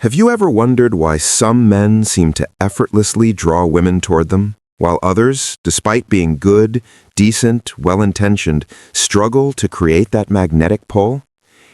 Have you ever wondered why some men seem to effortlessly draw women toward them, while others, despite being good, decent, well-intentioned, struggle to create that magnetic pull?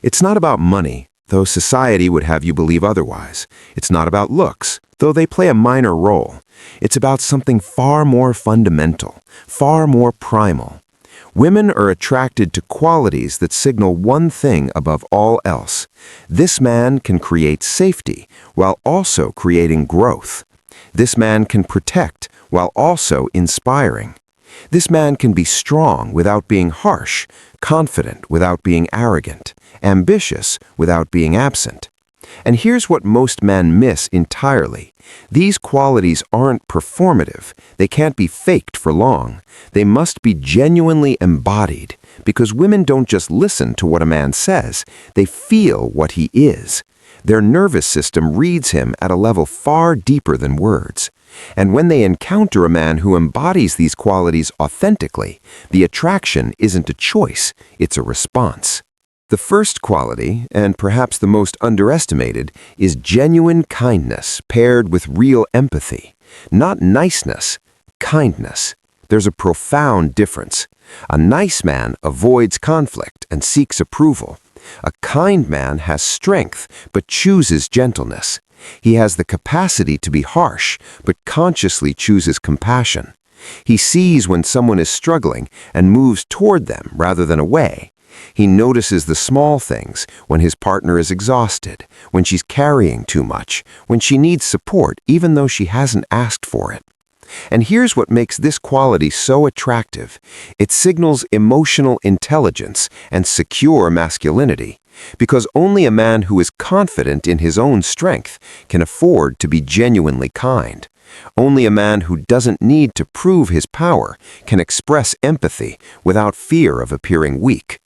It's not about money, though society would have you believe otherwise. It's not about looks, though they play a minor role. It's about something far more fundamental, far more primal. Women are attracted to qualities that signal one thing above all else. This man can create safety while also creating growth. This man can protect while also inspiring. This man can be strong without being harsh, confident without being arrogant, ambitious without being absent. And here's what most men miss entirely. These qualities aren't performative. They can't be faked for long. They must be genuinely embodied, because women don't just listen to what a man says. They feel what he is. Their nervous system reads him at a level far deeper than words. And when they encounter a man who embodies these qualities authentically, the attraction isn't a choice, it's a response. The first quality, and perhaps the most underestimated, is genuine kindness paired with real empathy. Not niceness, kindness. There's a profound difference. A nice man avoids conflict and seeks approval. A kind man has strength but chooses gentleness. He has the capacity to be harsh but consciously chooses compassion. He sees when someone is struggling and moves toward them rather than away. He notices the small things, when his partner is exhausted, when she's carrying too much, when she needs support even though she hasn't asked for it. And here's what makes this quality so attractive. It signals emotional intelligence and secure masculinity, because only a man who is confident in his own strength can afford to be genuinely kind. Only a man who doesn't need to prove his power can express empathy without fear of appearing weak.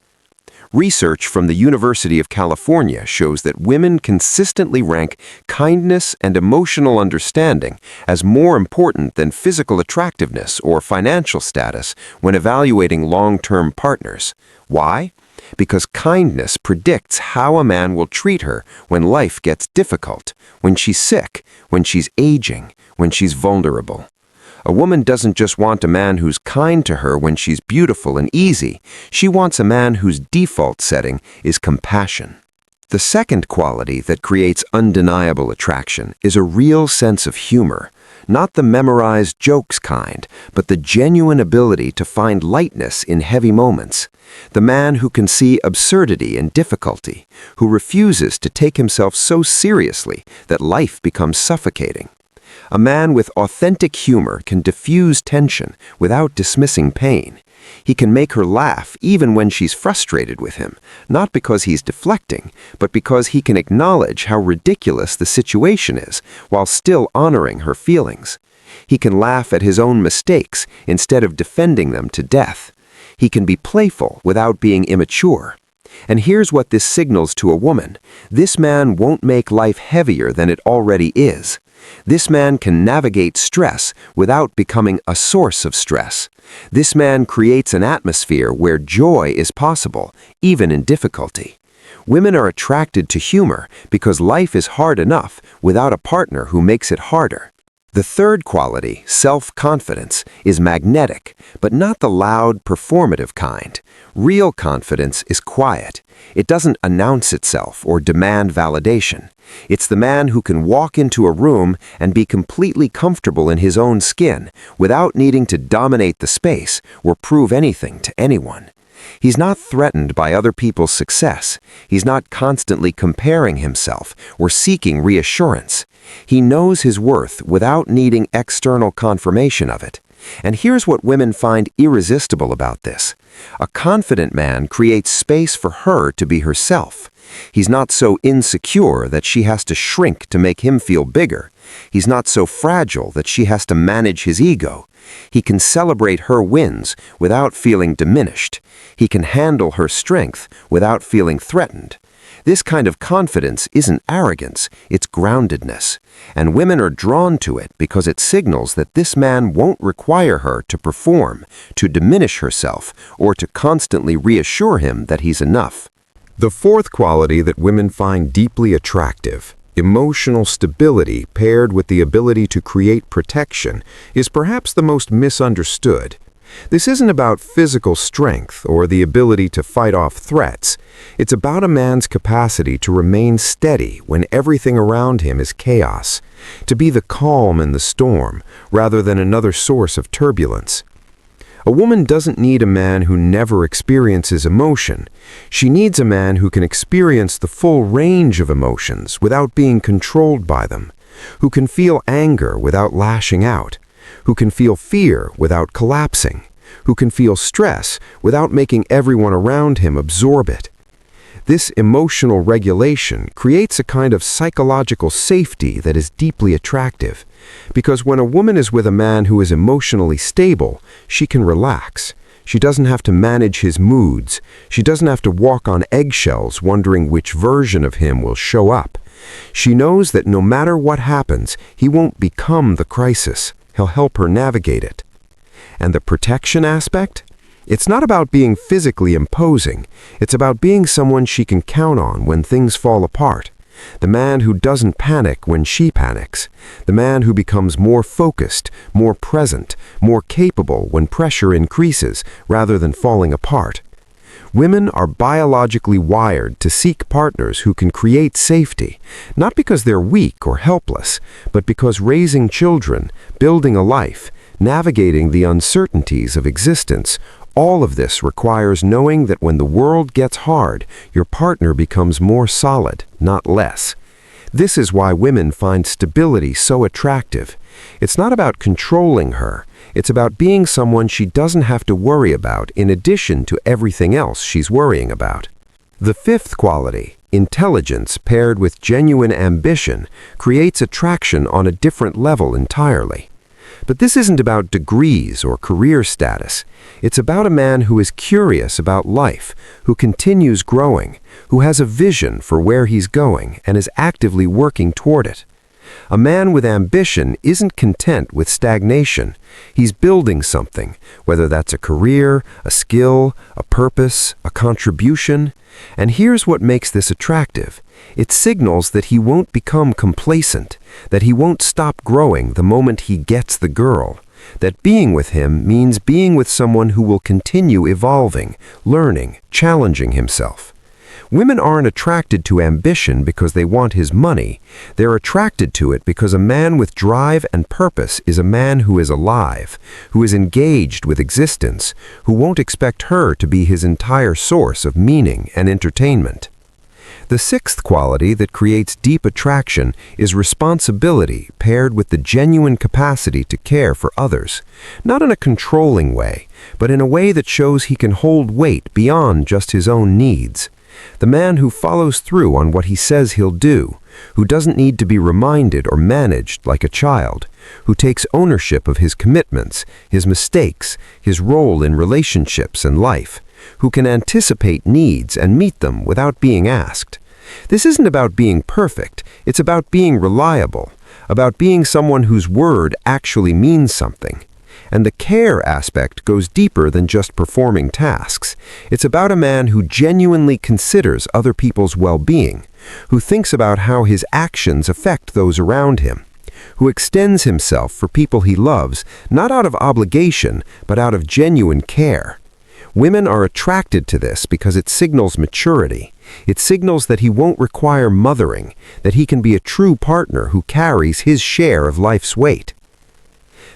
Research from the University of California shows that women consistently rank kindness and emotional understanding as more important than physical attractiveness or financial status when evaluating long-term partners. Why? Because kindness predicts how a man will treat her when life gets difficult, when she's sick, when she's aging, when she's vulnerable. A woman doesn't just want a man who's kind to her when she's beautiful and easy. She wants a man whose default setting is compassion. The second quality that creates undeniable attraction is a real sense of humor. Not the memorized jokes kind, but the genuine ability to find lightness in heavy moments. The man who can see absurdity in difficulty, who refuses to take himself so seriously that life becomes suffocating. A man with authentic humor can diffuse tension without dismissing pain. He can make her laugh even when she's frustrated with him, not because he's deflecting, but because he can acknowledge how ridiculous the situation is while still honoring her feelings. He can laugh at his own mistakes instead of defending them to death. He can be playful without being immature. And here's what this signals to a woman. This man won't make life heavier than it already is. This man can navigate stress without becoming a source of stress. This man creates an atmosphere where joy is possible, even in difficulty. Women are attracted to humor because life is hard enough without a partner who makes it harder. The third quality, self-confidence, is magnetic, but not the loud, performative kind. Real confidence is quiet. It doesn't announce itself or demand validation. It's the man who can walk into a room and be completely comfortable in his own skin without needing to dominate the space or prove anything to anyone. He's not threatened by other people's success. He's not constantly comparing himself or seeking reassurance. He knows his worth without needing external confirmation of it. And here's what women find irresistible about this. A confident man creates space for her to be herself. He's not so insecure that she has to shrink to make him feel bigger. He's not so fragile that she has to manage his ego. He can celebrate her wins without feeling diminished. He can handle her strength without feeling threatened. This kind of confidence isn't arrogance, it's groundedness. And women are drawn to it because it signals that this man won't require her to perform, to diminish herself, or to constantly reassure him that he's enough. The fourth quality that women find deeply attractive Emotional stability paired with the ability to create protection is perhaps the most misunderstood. This isn't about physical strength or the ability to fight off threats. It's about a man's capacity to remain steady when everything around him is chaos, to be the calm in the storm rather than another source of turbulence. A woman doesn't need a man who never experiences emotion. She needs a man who can experience the full range of emotions without being controlled by them, who can feel anger without lashing out, who can feel fear without collapsing, who can feel stress without making everyone around him absorb it. This emotional regulation creates a kind of psychological safety that is deeply attractive, because when a woman is with a man who is emotionally stable, she can relax. She doesn't have to manage his moods. She doesn't have to walk on eggshells wondering which version of him will show up. She knows that no matter what happens, he won't become the crisis. He'll help her navigate it. And the protection aspect? It's not about being physically imposing. It's about being someone she can count on when things fall apart. The man who doesn't panic when she panics. The man who becomes more focused, more present, more capable when pressure increases rather than falling apart. Women are biologically wired to seek partners who can create safety, not because they're weak or helpless, but because raising children, building a life, navigating the uncertainties of existence, all of this requires knowing that when the world gets hard, your partner becomes more solid, not less. This is why women find stability so attractive. It's not about controlling her. It's about being someone she doesn't have to worry about in addition to everything else she's worrying about. The fifth quality, intelligence paired with genuine ambition, creates attraction on a different level entirely. But this isn't about degrees or career status. It's about a man who is curious about life, who continues growing, who has a vision for where he's going and is actively working toward it. A man with ambition isn't content with stagnation. He's building something, whether that's a career, a skill, a purpose, a contribution. And here's what makes this attractive. It signals that he won't become complacent, that he won't stop growing the moment he gets the girl, that being with him means being with someone who will continue evolving, learning, challenging himself. Women aren't attracted to ambition because they want his money. They're attracted to it because a man with drive and purpose is a man who is alive, who is engaged with existence, who won't expect her to be his entire source of meaning and entertainment. The sixth quality that creates deep attraction is responsibility paired with the genuine capacity to care for others, not in a controlling way, but in a way that shows he can hold weight beyond just his own needs. The man who follows through on what he says he'll do, who doesn't need to be reminded or managed like a child, who takes ownership of his commitments, his mistakes, his role in relationships and life, who can anticipate needs and meet them without being asked. This isn't about being perfect, it's about being reliable, about being someone whose word actually means something. And the care aspect goes deeper than just performing tasks. It's about a man who genuinely considers other people's well-being, who thinks about how his actions affect those around him, who extends himself for people he loves, not out of obligation, but out of genuine care. Women are attracted to this because it signals maturity. It signals that he won't require mothering, that he can be a true partner who carries his share of life's weight.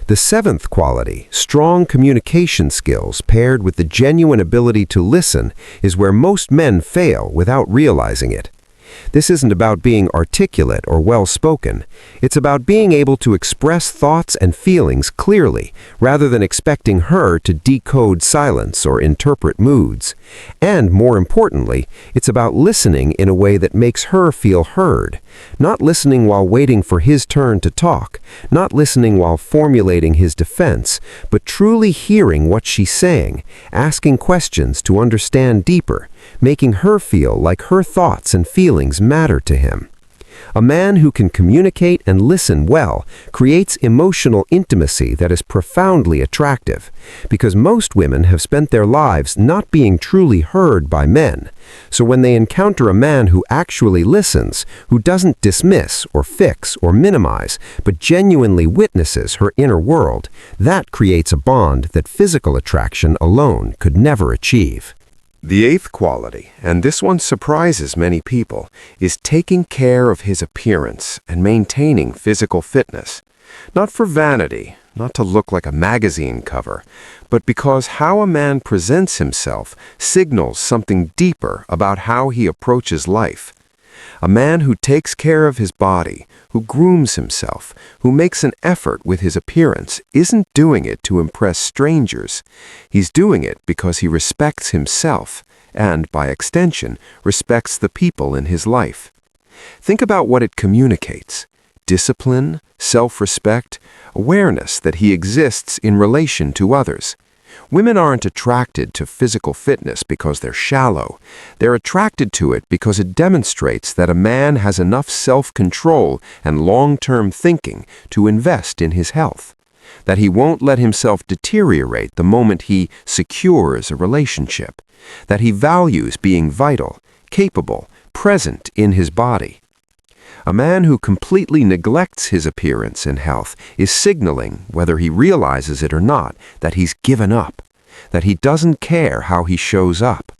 The seventh quality, strong communication skills paired with the genuine ability to listen, is where most men fail without realizing it. This isn't about being articulate or well-spoken. It's about being able to express thoughts and feelings clearly, rather than expecting her to decode silence or interpret moods. And more importantly, it's about listening in a way that makes her feel heard. Not listening while waiting for his turn to talk, not listening while formulating his defense, but truly hearing what she's saying, asking questions to understand deeper, making her feel like her thoughts and feelings matter to him. A man who can communicate and listen well creates emotional intimacy that is profoundly attractive, because most women have spent their lives not being truly heard by men. So when they encounter a man who actually listens, who doesn't dismiss or fix or minimize, but genuinely witnesses her inner world, that creates a bond that physical attraction alone could never achieve. The eighth quality, and this one surprises many people, is taking care of his appearance and maintaining physical fitness. Not for vanity, not to look like a magazine cover, but because how a man presents himself signals something deeper about how he approaches life. A man who takes care of his body, who grooms himself, who makes an effort with his appearance, isn't doing it to impress strangers. He's doing it because he respects himself and, by extension, respects the people in his life. Think about what it communicates: discipline, self-respect, awareness that he exists in relation to others. Women aren't attracted to physical fitness because they're shallow. They're attracted to it because it demonstrates that a man has enough self-control and long-term thinking to invest in his health, that he won't let himself deteriorate the moment he secures a relationship, that he values being vital, capable, present in his body. A man who completely neglects his appearance and health is signaling, whether he realizes it or not, that he's given up, that he doesn't care how he shows up.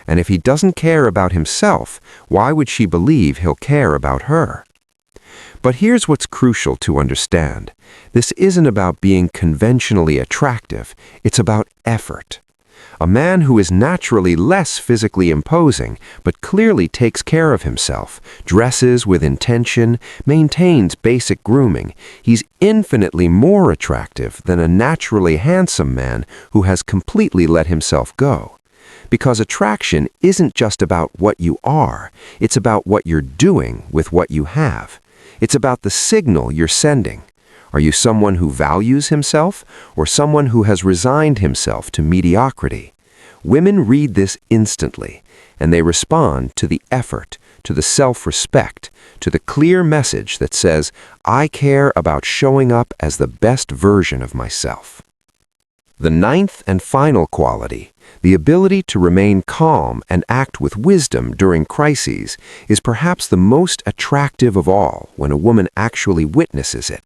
And if he doesn't care about himself, why would she believe he'll care about her? But here's what's crucial to understand. This isn't about being conventionally attractive, it's about effort. A man who is naturally less physically imposing, but clearly takes care of himself, dresses with intention, maintains basic grooming, he's infinitely more attractive than a naturally handsome man who has completely let himself go. Because attraction isn't just about what you are, it's about what you're doing with what you have. It's about the signal you're sending. Are you someone who values himself, or someone who has resigned himself to mediocrity? Women read this instantly, and they respond to the effort, to the self-respect, to the clear message that says, I care about showing up as the best version of myself. The ninth and final quality, the ability to remain calm and act with wisdom during crises, is perhaps the most attractive of all when a woman actually witnesses it.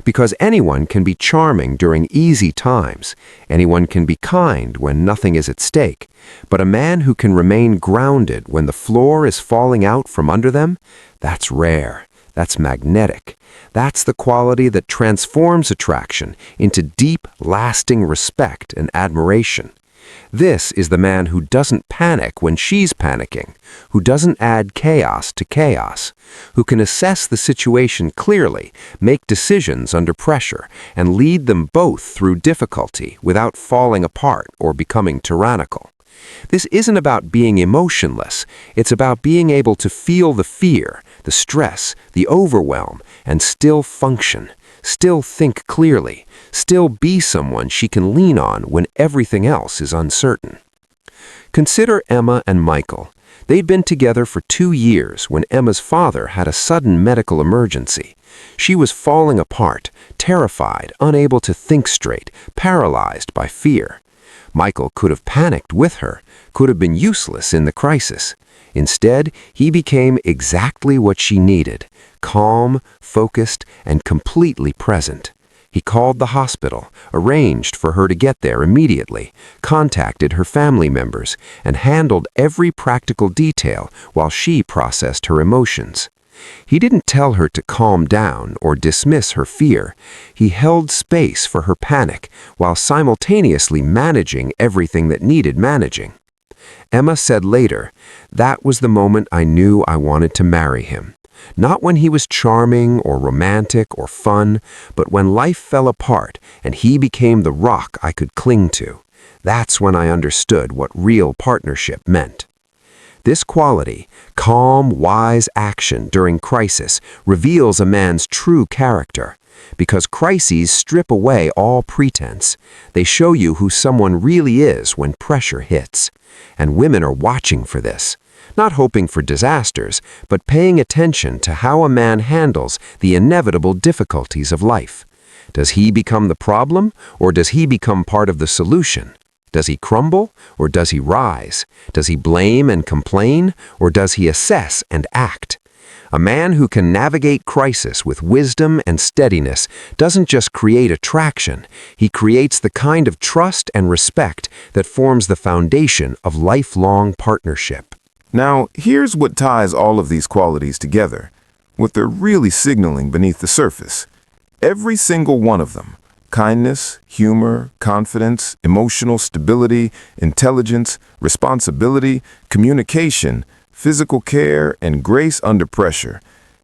Because anyone can be charming during easy times, anyone can be kind when nothing is at stake, but a man who can remain grounded when the floor is falling out from under them, that's rare, that's magnetic. That's the quality that transforms attraction into deep, lasting respect and admiration. This is the man who doesn't panic when she's panicking, who doesn't add chaos to chaos, who can assess the situation clearly, make decisions under pressure, and lead them both through difficulty without falling apart or becoming tyrannical. This isn't about being emotionless, it's about being able to feel the fear, the stress, the overwhelm, and still function, still think clearly, still be someone she can lean on when everything else is uncertain. Consider Emma and Michael. They'd been together for 2 years when Emma's father had a sudden medical emergency. She was falling apart, terrified, unable to think straight, paralyzed by fear. Michael could have panicked with her, could have been useless in the crisis. Instead, he became exactly what she needed: calm, focused, and completely present. He called the hospital, arranged for her to get there immediately, contacted her family members, and handled every practical detail while she processed her emotions. He didn't tell her to calm down or dismiss her fear. He held space for her panic while simultaneously managing everything that needed managing. Emma said later, "That was the moment I knew I wanted to marry him. Not when he was charming or romantic or fun, but when life fell apart and he became the rock I could cling to. That's when I understood what real partnership meant." This quality, calm, wise action during crisis, reveals a man's true character. Because crises strip away all pretense. They show you who someone really is when pressure hits. And women are watching for this. not hoping for disasters, but paying attention to how a man handles the inevitable difficulties of life. Does he become the problem, or does he become part of the solution? Does he crumble, or does he rise? Does he blame and complain, or does he assess and act? A man who can navigate crisis with wisdom and steadiness doesn't just create attraction, he creates the kind of trust and respect that forms the foundation of lifelong partnership. Now, here's what ties all of these qualities together, what they're really signaling beneath the surface. Every single one of them, kindness, humor, confidence, emotional stability, intelligence, responsibility, communication, physical care, and grace under pressure,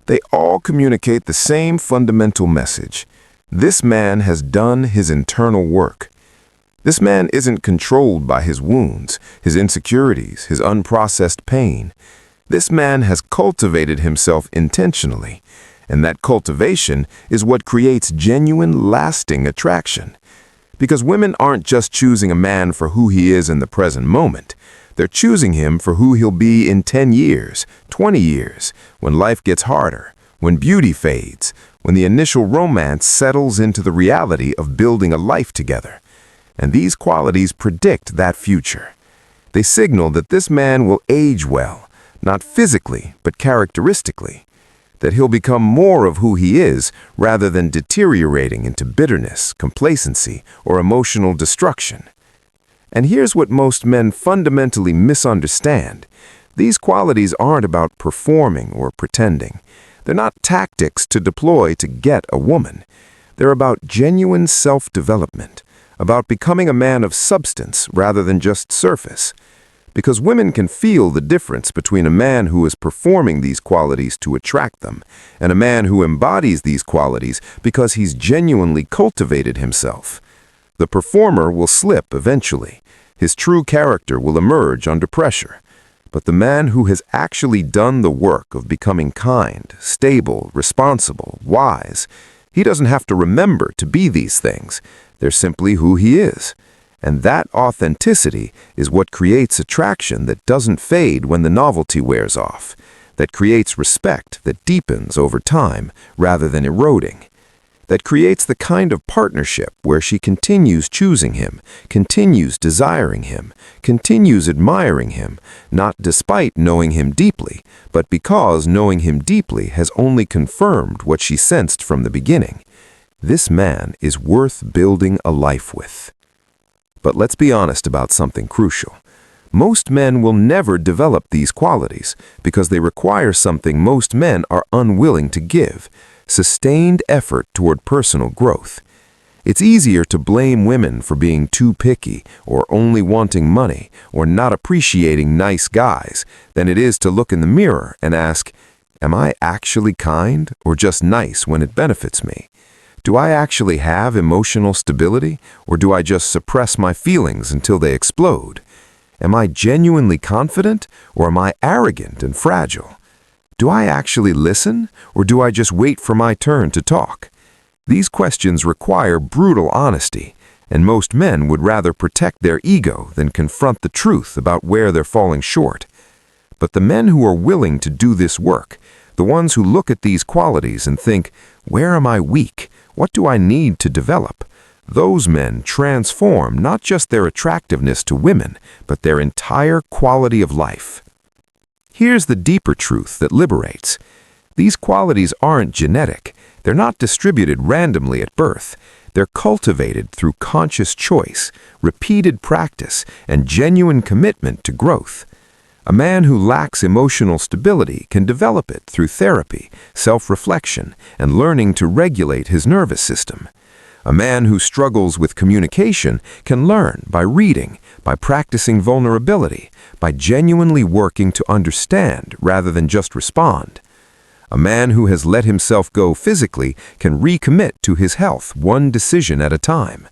they all communicate the same fundamental message. This man has done his internal work. This man isn't controlled by his wounds, his insecurities, his unprocessed pain. This man has cultivated himself intentionally, and that cultivation is what creates genuine, lasting attraction. Because women aren't just choosing a man for who he is in the present moment. They're choosing him for who he'll be in 10 years, 20 years, when life gets harder, when beauty fades, when the initial romance settles into the reality of building a life together. And these qualities predict that future. They signal that this man will age well, not physically, but characteristically. That he'll become more of who he is rather than deteriorating into bitterness, complacency, or emotional destruction. And here's what most men fundamentally misunderstand. These qualities aren't about performing or pretending. They're not tactics to deploy to get a woman. They're about genuine self-development, about becoming a man of substance rather than just surface. Because women can feel the difference between a man who is performing these qualities to attract them and a man who embodies these qualities because he's genuinely cultivated himself. The performer will slip eventually. His true character will emerge under pressure. But the man who has actually done the work of becoming kind, stable, responsible, wise, he doesn't have to remember to be these things. They're simply who he is. And that authenticity is what creates attraction that doesn't fade when the novelty wears off, that creates respect that deepens over time rather than eroding, that creates the kind of partnership where she continues choosing him, continues desiring him, continues admiring him, not despite knowing him deeply, but because knowing him deeply has only confirmed what she sensed from the beginning. This man is worth building a life with. But let's be honest about something crucial. Most men will never develop these qualities because they require something most men are unwilling to give: sustained effort toward personal growth. It's easier to blame women for being too picky or only wanting money or not appreciating nice guys than it is to look in the mirror and ask, am I actually kind or just nice when it benefits me? Do I actually have emotional stability, or do I just suppress my feelings until they explode? Am I genuinely confident, or am I arrogant and fragile? Do I actually listen, or do I just wait for my turn to talk? These questions require brutal honesty, and most men would rather protect their ego than confront the truth about where they're falling short. But the men who are willing to do this work, the ones who look at these qualities and think, where am I weak? What do I need to develop? Those men transform not just their attractiveness to women, but their entire quality of life. Here's the deeper truth that liberates. These qualities aren't genetic. They're not distributed randomly at birth. They're cultivated through conscious choice, repeated practice, and genuine commitment to growth. A man who lacks emotional stability can develop it through therapy, self-reflection, and learning to regulate his nervous system. A man who struggles with communication can learn by reading, by practicing vulnerability, by genuinely working to understand rather than just respond. A man who has let himself go physically can recommit to his health one decision at a time.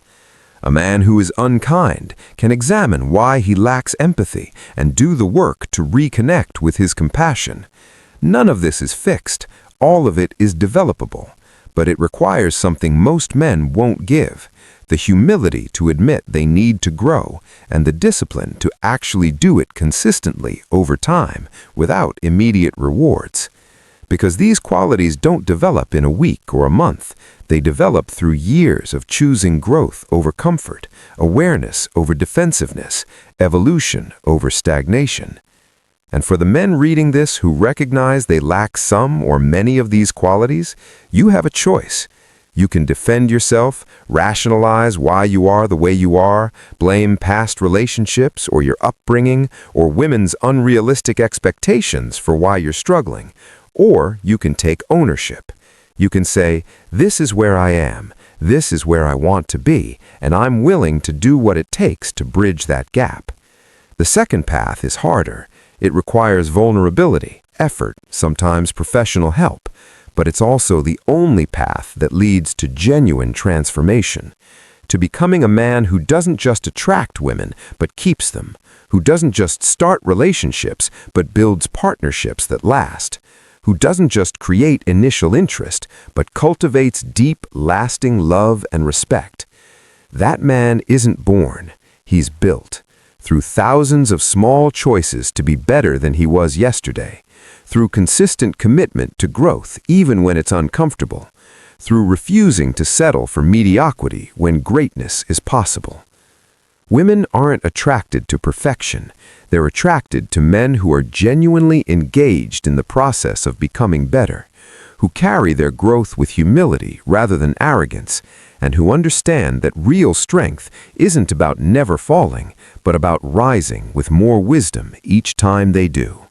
A man who is unkind can examine why he lacks empathy and do the work to reconnect with his compassion. None of this is fixed. All of it is developable. But it requires something most men won't give: the humility to admit they need to grow, and the discipline to actually do it consistently over time without immediate rewards. Because these qualities don't develop in a week or a month. They develop through years of choosing growth over comfort, awareness over defensiveness, evolution over stagnation. And for the men reading this who recognize they lack some or many of these qualities, you have a choice. You can defend yourself, rationalize why you are the way you are, blame past relationships or your upbringing or women's unrealistic expectations for why you're struggling. Or you can take ownership. You can say, this is where I am, this is where I want to be, and I'm willing to do what it takes to bridge that gap. The second path is harder. It requires vulnerability, effort, sometimes professional help, but it's also the only path that leads to genuine transformation, to becoming a man who doesn't just attract women, but keeps them, who doesn't just start relationships, but builds partnerships that last, who doesn't just create initial interest, but cultivates deep, lasting love and respect. That man isn't born, he's built, through thousands of small choices to be better than he was yesterday, through consistent commitment to growth even when it's uncomfortable, through refusing to settle for mediocrity when greatness is possible. Women aren't attracted to perfection. They're attracted to men who are genuinely engaged in the process of becoming better, who carry their growth with humility rather than arrogance, and who understand that real strength isn't about never falling, but about rising with more wisdom each time they do.